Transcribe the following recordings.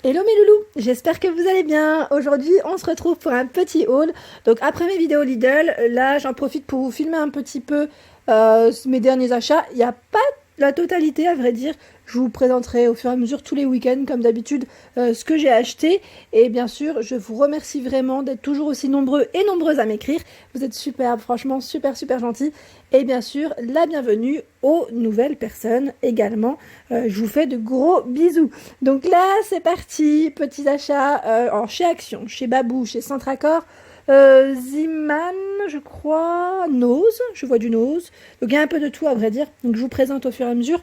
Hello mes loulous, j'espère que vous allez bien. Aujourd'hui, on se retrouve pour un petit haul. Donc après mes vidéos Lidl, là j'en profite pour vous filmer un petit peu mes derniers achats. Il n'y a pas la totalité à vrai dire. Je vous présenterai au fur et à mesure tous les week-ends comme d'habitude ce que j'ai acheté. Et bien sûr, je vous remercie vraiment d'être toujours aussi nombreux et nombreuses à m'écrire. Vous êtes superbes, franchement super gentils. Et bien sûr, la bienvenue aux nouvelles personnes également. Je vous fais de gros bisous. Donc là, c'est parti. Petits achats chez Action, chez Babou, chez Centracor. Ziman, je crois, Nose, je vois du Nose. Donc il y a un peu de tout à vrai dire. Donc je vous présente au fur et à mesure.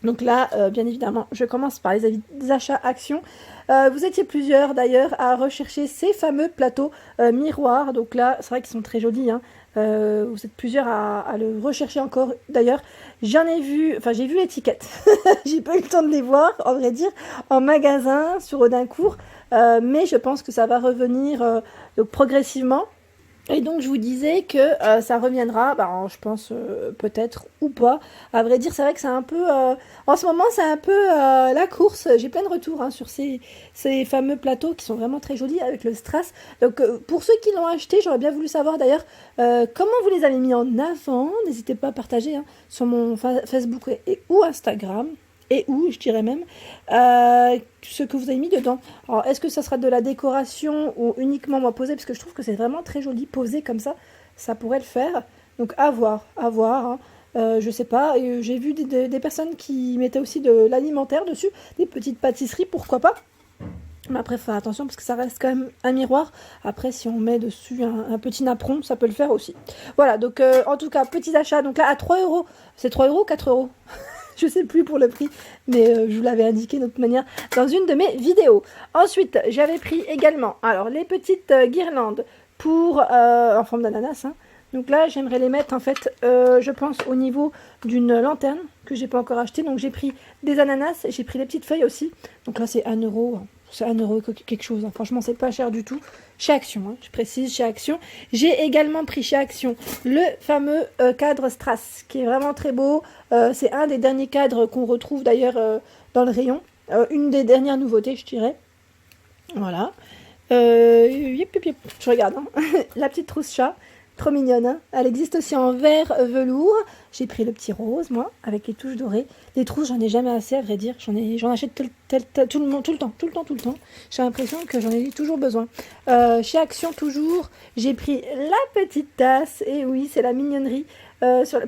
Donc là, bien évidemment, je commence par les achats Action. Vous étiez plusieurs d'ailleurs à rechercher ces fameux plateaux miroirs. Donc là, c'est vrai qu'ils sont très jolis. Hein. Vous êtes plusieurs à le rechercher encore. D'ailleurs, j'ai vu l'étiquette. J'ai pas eu le temps de les voir, en vrai dire, en magasin sur Audincourt. Mais je pense que ça va revenir donc progressivement. Et donc je vous disais que ça reviendra, je pense peut-être ou pas. À vrai dire, c'est vrai que c'est un peu, en ce moment c'est un peu la course. J'ai plein de retours sur ces fameux plateaux qui sont vraiment très jolis avec le strass. Donc pour ceux qui l'ont acheté, j'aurais bien voulu savoir d'ailleurs comment vous les avez mis en avant. N'hésitez pas à partager sur mon Facebook ou Instagram. Et où, je dirais même, ce que vous avez mis dedans. Alors, est-ce que ça sera de la décoration ou uniquement moi poser? Parce que je trouve que c'est vraiment très joli, posé comme ça pourrait le faire. Donc, à voir. Hein. Je sais pas, j'ai vu des personnes qui mettaient aussi de l'alimentaire dessus, des petites pâtisseries, pourquoi pas. Mais après, faut faire attention parce que ça reste quand même un miroir. Après, si on met dessus un petit napperon, ça peut le faire aussi. Voilà, donc en tout cas, petits achats. Donc là, à 3 euros. C'est 3 euros ou 4 euros? Je sais plus pour le prix, mais je vous l'avais indiqué de toute manière dans une de mes vidéos. Ensuite, j'avais pris également les petites guirlandes en forme d'ananas. Hein. Donc là, j'aimerais les mettre en fait, je pense, au niveau d'une lanterne que j'ai pas encore acheté. Donc j'ai pris des ananas, j'ai pris les petites feuilles aussi. Donc là, c'est 1 euro. Hein. C'est 1 euro quelque chose. Hein. Franchement, c'est pas cher du tout. Chez Action, hein, je précise, chez Action. J'ai également pris chez Action le fameux cadre Strass, qui est vraiment très beau. C'est un des derniers cadres qu'on retrouve d'ailleurs dans le rayon. Une des dernières nouveautés, je dirais. Voilà. Je regarde. Hein. La petite trousse chat. Trop mignonne, hein. Elle existe aussi en vert velours. J'ai pris le petit rose, moi, avec les touches dorées. Les trousses, j'en ai jamais assez, à vrai dire. J'en achète tout le temps. J'ai l'impression que j'en ai toujours besoin. Chez Action, toujours, j'ai pris la petite tasse. Et oui, c'est la mignonnerie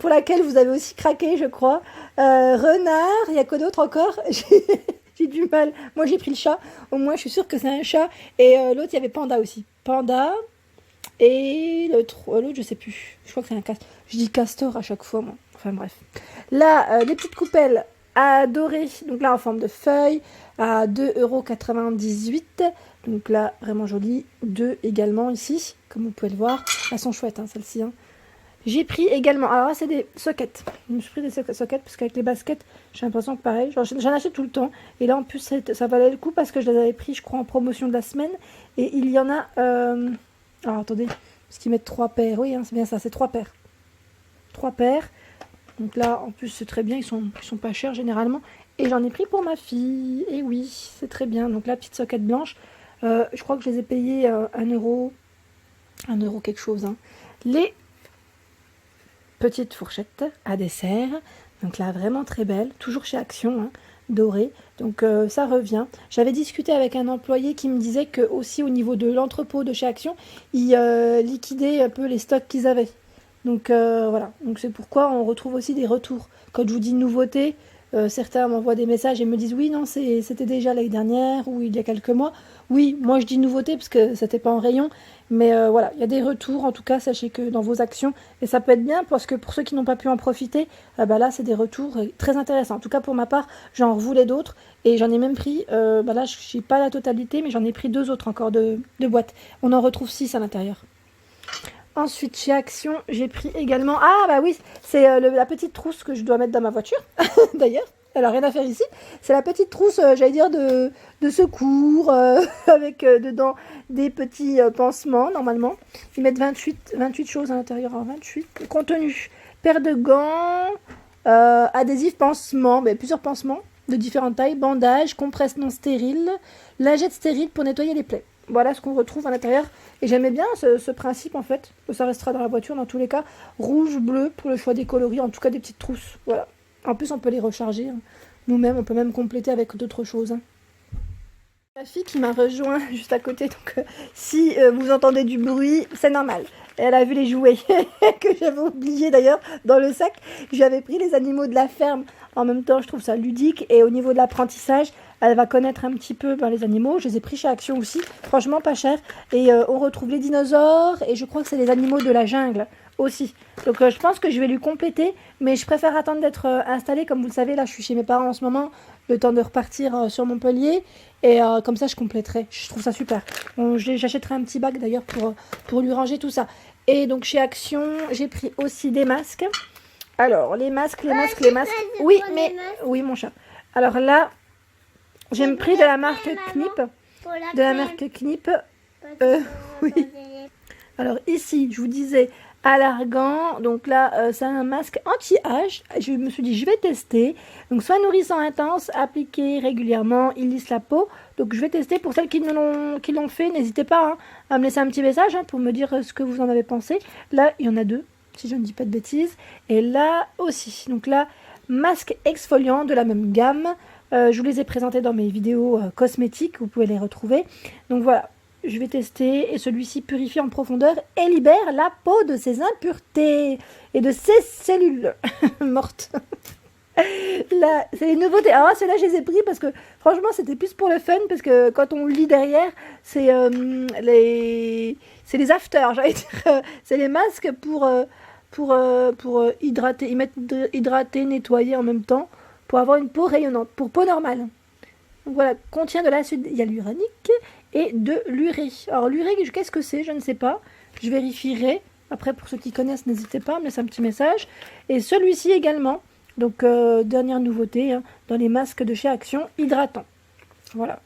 pour laquelle vous avez aussi craqué, je crois. Renard, il y a quoi d'autre encore? J'ai du mal. Moi, j'ai pris le chat. Au moins, je suis sûre que c'est un chat. Et l'autre, il y avait Panda aussi. Panda... Et l'autre, je sais plus. Je crois que c'est un castor. Je dis castor à chaque fois, moi. Enfin bref. Là, des petites coupelles à dorer. Donc là, en forme de feuille, à 2,98 €. Donc là, vraiment jolie. 2 également ici, comme vous pouvez le voir. Elles sont chouettes, hein, celles-ci. Hein. J'ai pris également. Alors là, c'est des sockets. Je me suis pris des sockets parce qu'avec les baskets, j'ai l'impression que pareil. J'en achète tout le temps. Et là, en plus, ça valait le coup parce que je les avais pris, je crois, en promotion de la semaine. Et il y en a. Alors attendez, parce qu'ils mettent 3 paires. Oui, hein, c'est bien ça, c'est 3 paires. 3 paires. Donc là, en plus, c'est très bien, ils sont pas chers généralement. Et j'en ai pris pour ma fille. Et oui, c'est très bien. Donc la petite socket blanche, je crois que je les ai payés 1 euro. 1 euro quelque chose. Hein. Les petites fourchettes à dessert. Donc là, vraiment très belle. Toujours chez Action. Hein. Doré, donc ça revient. J'avais discuté avec un employé qui me disait que aussi au niveau de l'entrepôt de chez Action, ils liquidaient un peu les stocks qu'ils avaient. Donc voilà, donc c'est pourquoi on retrouve aussi des retours. Quand je vous dis nouveauté, certains m'envoient des messages et me disent oui non c'était déjà l'année dernière ou il y a quelques mois. Oui, moi je dis nouveauté parce que c'était pas en rayon, mais voilà, il y a des retours en tout cas, sachez que dans vos actions, et ça peut être bien parce que pour ceux qui n'ont pas pu en profiter, là c'est des retours très intéressants. En tout cas pour ma part, j'en voulais d'autres et j'en ai même pris, là je n'ai pas la totalité, mais j'en ai pris 2 autres encore de boîtes. On en retrouve 6 à l'intérieur. Ensuite, chez Action, j'ai pris également... Ah bah oui, c'est la petite trousse que je dois mettre dans ma voiture, d'ailleurs. Elle n'a rien à faire ici. C'est la petite trousse, j'allais dire, de secours, avec dedans des petits pansements, normalement. Ils mettent 28 choses à l'intérieur. Alors, 28. Contenu. Paire de gants, adhésif pansement, plusieurs pansements. de différentes tailles, bandages, compresses non stériles, lingettes stériles pour nettoyer les plaies. Voilà ce qu'on retrouve à l'intérieur. Et j'aimais bien ce principe en fait. Ça restera dans la voiture dans tous les cas. Rouge, bleu pour le choix des coloris, en tout cas des petites trousses. Voilà. En plus on peut les recharger. Hein. Nous-mêmes, on peut même compléter avec d'autres choses. Hein. Ma fille qui m'a rejoint juste à côté, donc si vous entendez du bruit, c'est normal. Elle a vu les jouets que j'avais oubliés d'ailleurs dans le sac. J'avais pris les animaux de la ferme. En même temps, je trouve ça ludique. Et au niveau de l'apprentissage, elle va connaître un petit peu les animaux. Je les ai pris chez Action aussi. Franchement, pas cher. Et on retrouve les dinosaures. Et je crois que c'est les animaux de la jungle aussi. Donc je pense que je vais lui compléter. Mais je préfère attendre d'être installée. Comme vous le savez, là, je suis chez mes parents en ce moment. Le temps de repartir sur Montpellier. Et comme ça, je compléterai. Je trouve ça super. J'achèterai un petit bac d'ailleurs pour lui ranger tout ça. Et donc chez Action, j'ai pris aussi des masques. Alors, les masques. Oui, mais... Oui, mon chat. Alors là, j'ai pris de la marque Knip. Oui. Alors ici, je vous disais, Allergan. Donc là, c'est un masque anti-âge. Je me suis dit, je vais tester. Donc, soit nourrissant intense, appliqué régulièrement, il lisse la peau. Donc, je vais tester. Pour celles qui l'ont fait, n'hésitez pas à me laisser un petit message pour me dire ce que vous en avez pensé. Là, il y en a 2, si je ne dis pas de bêtises. Et là aussi. Donc là, masque exfoliant de la même gamme. Je vous les ai présentés dans mes vidéos cosmétiques. Vous pouvez les retrouver. Donc voilà. Je vais tester et celui-ci purifie en profondeur et libère la peau de ses impuretés et de ses cellules mortes. Là, c'est les nouveautés. Alors ceux-là, je les ai pris parce que franchement, c'était plus pour le fun parce que quand on lit derrière, c'est les afters, j'allais dire. C'est les masques pour hydrater, hydrater, nettoyer en même temps pour avoir une peau rayonnante, pour peau normale. Donc voilà, contient de l'acide hyaluronique et de l'urée. Alors l'urée, qu'est-ce que c'est? Je ne sais pas. Je vérifierai. Après, pour ceux qui connaissent, n'hésitez pas à me laisser un petit message. Et celui-ci également. Donc, dernière nouveauté dans les masques de chez Action, hydratant. Voilà.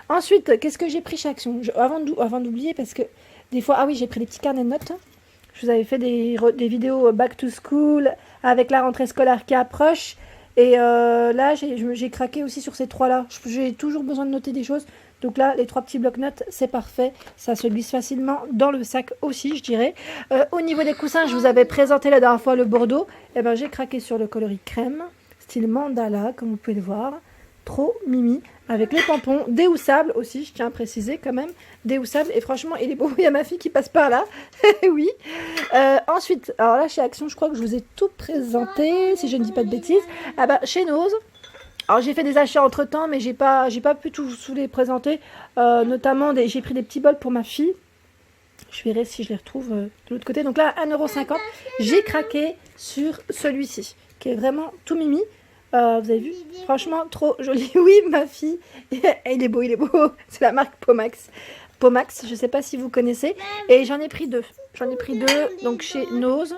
Ensuite, qu'est-ce que j'ai pris chez Action? Avant d'oublier, parce que des fois... Ah oui, j'ai pris des petits carnets de notes. Je vous avais fait des vidéos back to school avec la rentrée scolaire qui approche. Et là, j'ai craqué aussi sur ces 3-là. J'ai toujours besoin de noter des choses. Donc là, les 3 petits blocs-notes, c'est parfait. Ça se glisse facilement dans le sac aussi, je dirais. Au niveau des coussins, je vous avais présenté la dernière fois le Bordeaux. Et ben, j'ai craqué sur le coloris crème, style mandala, comme vous pouvez le voir. Trop mimi. Avec les tampons déhoussables aussi, je tiens à préciser quand même. Déhoussables. Et franchement, il est beau. Il y a ma fille qui passe par là. Oui. Ensuite, alors là, chez Action, je crois que je vous ai tout présenté, si je ne dis pas de bêtises. Ah bah, chez Nose. Alors j'ai fait des achats entre temps, mais j'ai pas pu tous les présenter. Notamment, j'ai pris des petits bols pour ma fille. Je verrai si je les retrouve de l'autre côté. Donc là, 1,50 €. J'ai craqué sur celui-ci, qui est vraiment tout mimi. Vous avez vu? Franchement, trop joli. Oui, ma fille. Il est beau, il est beau. C'est la marque Pomax. Pomax, je ne sais pas si vous connaissez. Et j'en ai pris 2. Donc chez Nose.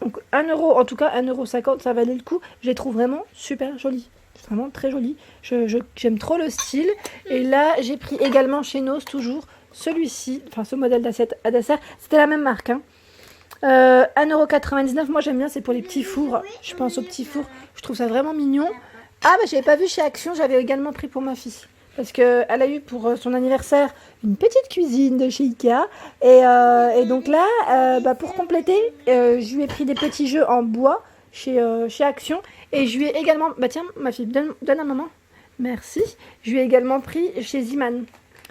Donc 1 €, en tout cas 1,50 €, ça valait le coup. Je les trouve vraiment super jolis. C'est vraiment très joli. J'aime trop le style. Et là, j'ai pris également chez Nose toujours celui-ci. Enfin, ce modèle d'assiette à dessert. C'était la même marque. 1,99 €. Moi, j'aime bien. C'est pour les petits fours. Je pense aux petits fours. Je trouve ça vraiment mignon. Ah, bah, j'avais pas vu chez Action. J'avais également pris pour ma fille. Parce qu'elle a eu pour son anniversaire une petite cuisine de chez Ikea. Et donc là, pour compléter, je lui ai pris des petits jeux en bois chez Action. Et je lui ai également... Bah tiens, ma fille, donne à maman. Merci. Je lui ai également pris chez Ziman.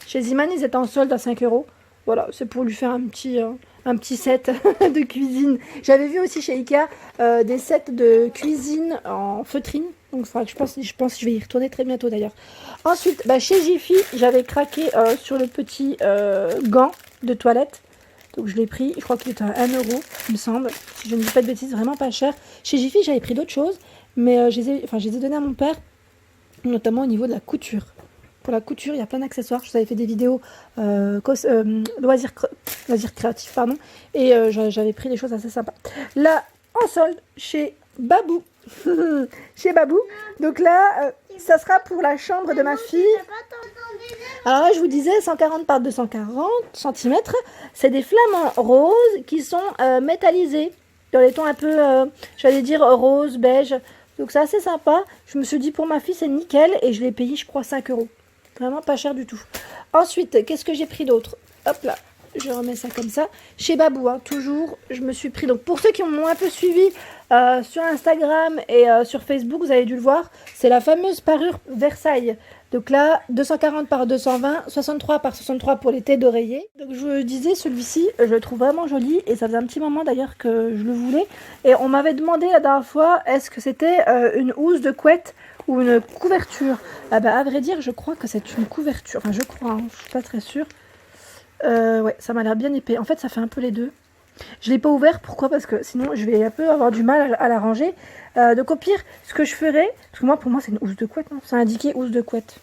Chez Ziman, ils étaient en solde à 5 €. Voilà, c'est pour lui faire un petit set de cuisine. J'avais vu aussi chez Ikea des sets de cuisine en feutrine. Donc je pense que je vais y retourner très bientôt d'ailleurs. Ensuite, chez Jiffy, j'avais craqué sur le petit gant de toilette. Donc je l'ai pris, je crois qu'il était à 1 €, il me semble. Si je ne dis pas de bêtises, vraiment pas cher. Chez Jiffy, j'avais pris d'autres choses, mais je les ai donnés à mon père, notamment au niveau de la couture. Pour la couture, il y a plein d'accessoires. Je vous avais fait des vidéos loisirs créatifs, pardon. Et j'avais pris des choses assez sympas. Là, en solde, chez Babou. Chez Babou. Donc là, ça sera pour la chambre de ma fille. Alors là, je vous disais 140 par 240 cm. C'est des flamants roses qui sont métallisés. Dans les tons un peu, j'allais dire rose, beige. Donc c'est assez sympa. Je me suis dit pour ma fille c'est nickel et je l'ai payé je crois 5 euros. Vraiment pas cher du tout. Ensuite, qu'est-ce que j'ai pris d'autre? Hop là, je remets ça comme ça. Chez Babou, hein, toujours, je me suis pris. Donc pour ceux qui m'ont un peu suivi sur Instagram et sur Facebook, vous avez dû le voir, c'est la fameuse parure Versailles. Donc là, 240 par 220, 63 par 63 pour les têtes d'oreiller. Donc je vous disais, celui-ci, je le trouve vraiment joli et ça faisait un petit moment d'ailleurs que je le voulais. Et on m'avait demandé la dernière fois, est-ce que c'était une housse de couette ou une couverture? Ah bah à vrai dire, je crois que c'est une couverture. Enfin, je crois, hein, je suis pas très sûre. Ouais, ça m'a l'air bien épais. En fait, ça fait un peu les deux. Je l'ai pas ouvert, pourquoi? Parce que sinon je vais un peu avoir du mal à la ranger. Donc au pire, ce que je ferais, parce que pour moi c'est une housse de couette, non? C'est indiqué housse de couette.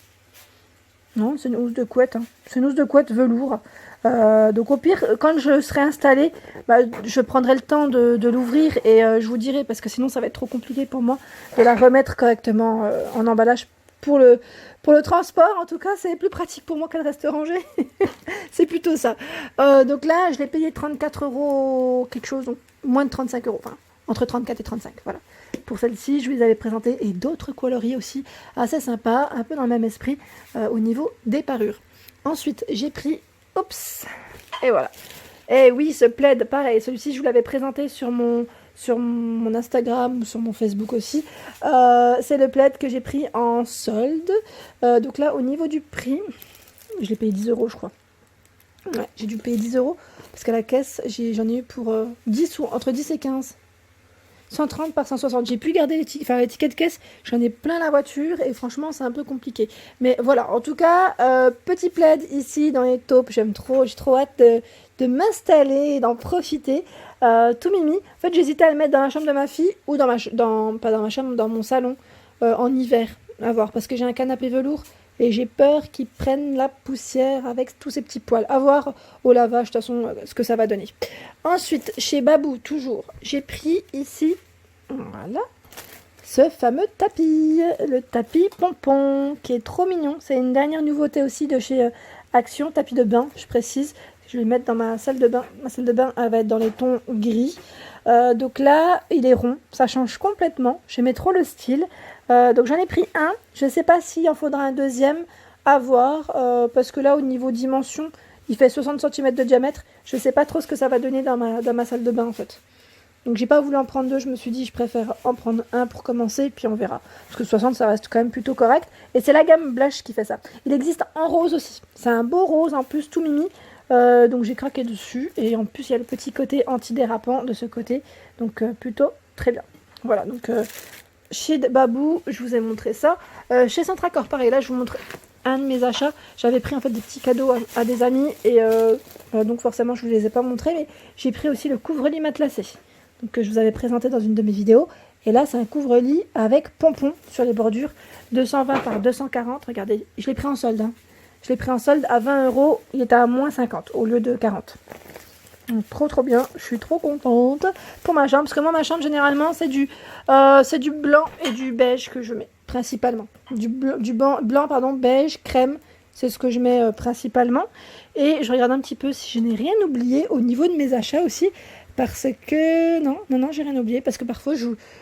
Non, c'est une housse de couette. Hein. C'est une housse de couette velours. Donc au pire, quand je serai installée, bah, je prendrai le temps de l'ouvrir et je vous dirai, parce que sinon ça va être trop compliqué pour moi de la remettre correctement en emballage. Pour le transport, en tout cas, c'est plus pratique pour moi qu'elle reste rangée. C'est plutôt ça. Donc là, je l'ai payé 34 euros quelque chose, donc moins de 35 euros. Enfin, entre 34 et 35, voilà. Pour celle-ci, je vous les avais présentées. Et d'autres coloris aussi, assez sympas, un peu dans le même esprit, au niveau des parures. Ensuite, j'ai pris... Oups. Et voilà. Et oui, ce plaid, pareil. Celui-ci, je vous l'avais présenté sur mon Instagram, sur mon Facebook aussi. C'est le plaid que j'ai pris en solde. Donc là, au niveau du prix, je l'ai payé 10 euros, je crois. Ouais, j'ai dû payer 10 euros. Parce qu'à la caisse, j'en ai eu pour 10 ou entre 10 et 15. 130 par 160. J'ai pu garder l'étiquette de caisse. J'en ai plein la voiture et franchement, c'est un peu compliqué. Mais voilà, en tout cas, petit plaid ici dans les taupes. J'aime trop. J'ai trop hâte de m'installer et d'en profiter. Tout mimi. En fait, j'hésitais à le mettre dans la chambre de ma fille ou pas dans ma chambre, dans mon salon en hiver. À voir, parce que j'ai un canapé velours et j'ai peur qu'il prenne la poussière avec tous ces petits poils. À voir au lavage, de toute façon, ce que ça va donner. Ensuite, chez Babou, toujours, j'ai pris ici, voilà, ce fameux tapis, le tapis pompon, qui est trop mignon. C'est une dernière nouveauté aussi de chez Action, tapis de bain, je précise. Je vais le mettre dans ma salle de bain. Ma salle de bain, elle va être dans les tons gris. Donc là, il est rond. Ça change complètement. J'aimais trop le style. Donc j'en ai pris un. Je ne sais pas s'il en faudra un deuxième. À voir. Parce que là, au niveau dimension, il fait 60 cm de diamètre. Je ne sais pas trop ce que ça va donner dans ma salle de bain, en fait. Donc j'ai pas voulu en prendre deux. Je me suis dit, je préfère en prendre un pour commencer. Puis on verra. Parce que 60, ça reste quand même plutôt correct. Et c'est la gamme Blush qui fait ça. Il existe en rose aussi. C'est un beau rose, en plus, tout mimi. Donc j'ai craqué dessus et en plus il y a le petit côté antidérapant de ce côté, donc plutôt très bien. Voilà, donc chez Babou je vous ai montré ça. Chez Centracor pareil, là je vous montre un de mes achats. J'avais pris en fait des petits cadeaux à des amis et donc forcément je vous les ai pas montrés, mais j'ai pris aussi le couvre-lit matelassé, donc que je vous avais présenté dans une de mes vidéos. Et là c'est un couvre-lit avec pompon sur les bordures, 220 par 240, regardez, je l'ai pris en solde, hein. Je l'ai pris en solde à 20 euros, il était à moins 50 au lieu de 40. Donc, trop bien, je suis trop contente pour ma chambre. Parce que moi, ma chambre, généralement, c'est du blanc et du beige que je mets, principalement. Du blanc, pardon, beige, crème, c'est ce que je mets principalement. Et je regarde un petit peu si je n'ai rien oublié au niveau de mes achats aussi. Parce que, non, j'ai rien oublié. Parce que parfois,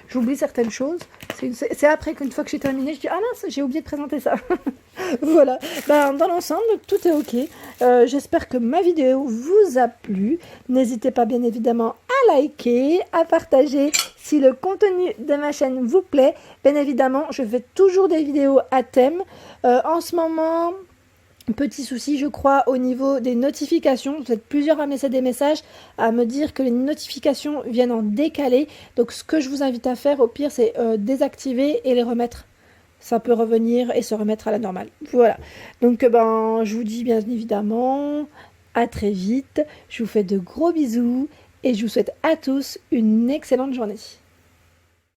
j'oublie certaines choses. C'est après qu'une fois que j'ai terminé, je dis, ah mince, j'ai oublié de présenter ça. Voilà, dans l'ensemble, tout est ok. J'espère que ma vidéo vous a plu. N'hésitez pas bien évidemment à liker, à partager si le contenu de ma chaîne vous plaît. Bien évidemment, je fais toujours des vidéos à thème. En ce moment, petit souci, je crois, au niveau des notifications. Vous êtes plusieurs à me laisser des messages, à me dire que les notifications viennent en décalé. Donc, ce que je vous invite à faire, au pire, c'est désactiver et les remettre. Ça peut revenir et se remettre à la normale. Voilà. Donc, je vous dis bien évidemment à très vite. Je vous fais de gros bisous et je vous souhaite à tous une excellente journée.